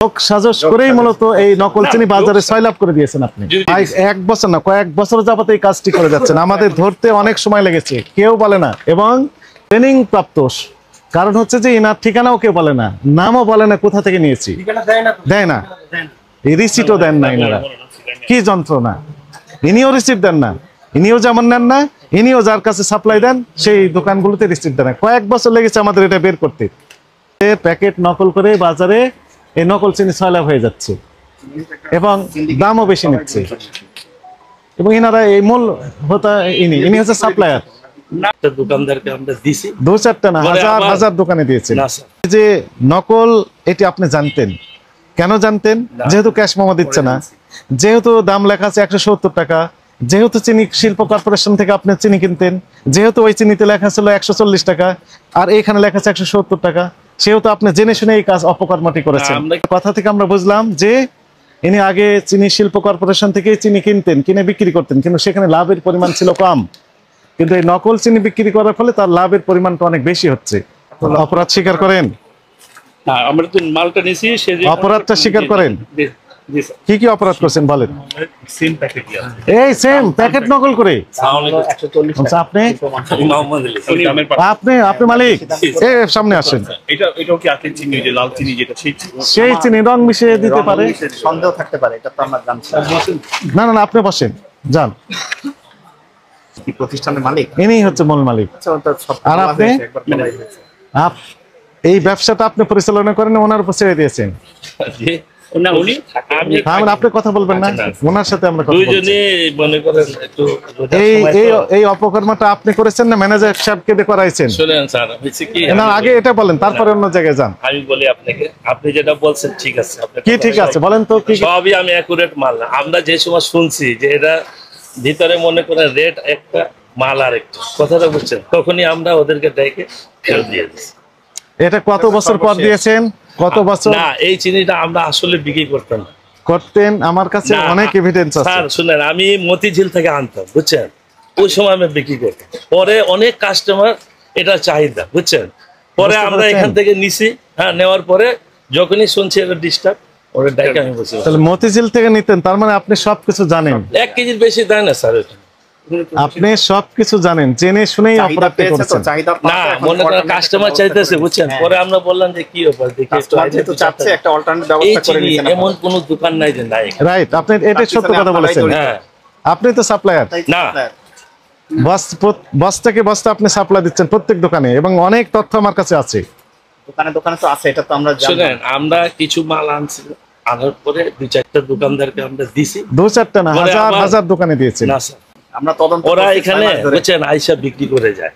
লোক সাজস করেই মূলত এই নকল চিনি বাজারে সয়লাভ করে দিয়েছেন আপনি। এক বছর না, কয়েক বছর যাবত এই কাজটি করে যাচ্ছেন। আমাদের ধরতে অনেক সময় লেগেছে, কেউ বলে না, এবং ট্রেনিং প্রাপ্ত। কারণ হচ্ছে যে ইনার ঠিকানাও কেউ বলে না, নামও বলে না কোথা থেকে নিয়েছি, দেয় না, রিসিটও দেন না ইনারা। কি যন্ত্রণা! ইনিও রিসিট দেন না, ইনিও যেমন নেন না, ইনিও যার কাছে সাপ্লাই দেন সেই দোকানগুলোতে রিসিট দেন না। কয়েক বছর লেগেছে আমাদের এটা বের করতে। প্যাকেট নকল করে বাজারে এই নকল চিনি সয়লাভ হয়ে যাচ্ছে এবং দামও বেশি নিচ্ছে। এবং ইনারা এই মূল হতা ইনি হচ্ছে সাপ্লায়ার। দোকানদারকে আমরা দিছি, দু চারটা না, হাজার হাজার দোকানে দিয়েছেন। যে নকল এটি আপনি জানতেন, কেন জানতেন? যেহেতু ক্যাশ মেমো দিচ্ছে না, যেহেতু দাম লেখা আছে 170 টাকা, যেহেতু চিনি শিল্প কর্পোরেশন থেকে আপনি চিনি কিনতেন, যেহেতু ওই চিনিতে লেখা ছিল 140 টাকা আর এইখানে লেখা আছে 170 টাকা, সেহেতু আপনি জেনে শুনে এই কাজ অপকর্মটি করেছেন। কথা থেকে আমরা বুঝলাম যে ইনি আগে চিনি শিল্প কর্পোরেশন থেকে চিনি কিনতেন, কিনে বিক্রি করতেন, কিন্তু সেখানে লাভের পরিমাণ ছিল কম। কিন্তু এই নকল চিনি বিক্রি করার ফলে তার লাভের পরিমাণটা অনেক বেশি হচ্ছে। অপরাধ স্বীকার করেন? আমরা তো মালটা নিছি, অপরাধটা স্বীকার করেন? কি কি অপরাধ করছেন বলেন? এই সেম প্যাকেট নকল করে আপনি আপনি মালিক, এই সামনে আসেন। সেই চিনি রং মিশিয়ে দিতে পারে, সন্দেহ থাকতে পারে, এটা তো আমরা জানছি না। না না, আপনি বসেন, যান। প্রতিষ্ঠানের মালিক ইনি হচ্ছে মূল মালিক। আর আপনি এই ব্যবসাটা আপনি পরিচালনা করেন, ওনার উপর ছেড়ে দিয়েছেন। আপনি কথা বলবেন না, ওনার সাথে আমরা কথা বলছি। এই অপকর্মটা আপনি করেছেন না ম্যানেজার সাহেবকে দিয়ে করাইছেন? না, আগে এটা বলেন, তারপরে অন্য জায়গায় যান। আমি বলি আপনাকে, আপনি যেটা বলছেন ঠিক আছে। কি ঠিক আছে বলেন তো? সবই আমি অ্যাকুরেট মাল না। আমরা যে সময় শুনছি যে এটা ভিতরে মনে করে রেট একটা, মাল আর একটা, কথাটা বুঝছেন, তখনই আমরা ওদেরকে ডেকে ফেরত দিয়ে দিচ্ছি। এটা কত বছর পর দিয়েছেন? কত বছর? না, এই চিনিটা আমরা আসলে বিক্রি করতাম না। করতেন? আমার কাছে অনেক এভিডেন্স আছে। স্যার শুনেন, আমি মতিঝিল থেকে আনতাম, বুঝছেন, ওই সময় আমি বিক্রি করতাম। পরে অনেক কাস্টমার এটা চাহিদা, বুঝছেন, পরে আমরা এখান থেকে নিছি। হ্যাঁ, নেওয়ার পরে যখনই শুনছি এটা ডিস্টার্ব, ওরা ডাইকে আমি বসে। তাহলে মতিঝিল থেকে নিতেন, তার মানে আপনি সবকিছু জানেন। 1 কেজির বেশি দেয় না স্যার, আপনি সবকিছু জানেন, জেনে শুনেই অপরাধ করেছেন। না, মনে করেন কাস্টমার চাইতেছে, বুঝছেন, পরে আমরা বললাম যে কি ব্যাপার, দেখি যেহেতু চাচ্ছে একটা অল্টারনেটিভ ব্যবস্থা করে নিয়েছেন। এমন কোন দোকান নাই যে নাই। রাইট, আপনি এটা সত্য কথা বলেছেন। হ্যাঁ, আপনি তো সাপ্লায়ার না, বস্তাকে বস্তা আপনি সাপ্লাই দিচ্ছেন প্রত্যেক দোকানে, এবং অনেক তথ্য আমার কাছে আছে। দোকানে দোকানে তো আছে, এটা তো আমরা জানি। শুনেন, আমরা কিছু মাল আনছি, আনার পরে 2-4টা দোকানদারকে আমরা দিছি। 2-4টা না, হাজার হাজার দোকানে দিয়েছেন। না স্যার, আমরা তদন্ত ওরা এখানে বুঝছেন আইসা বিক্রি করে যায়।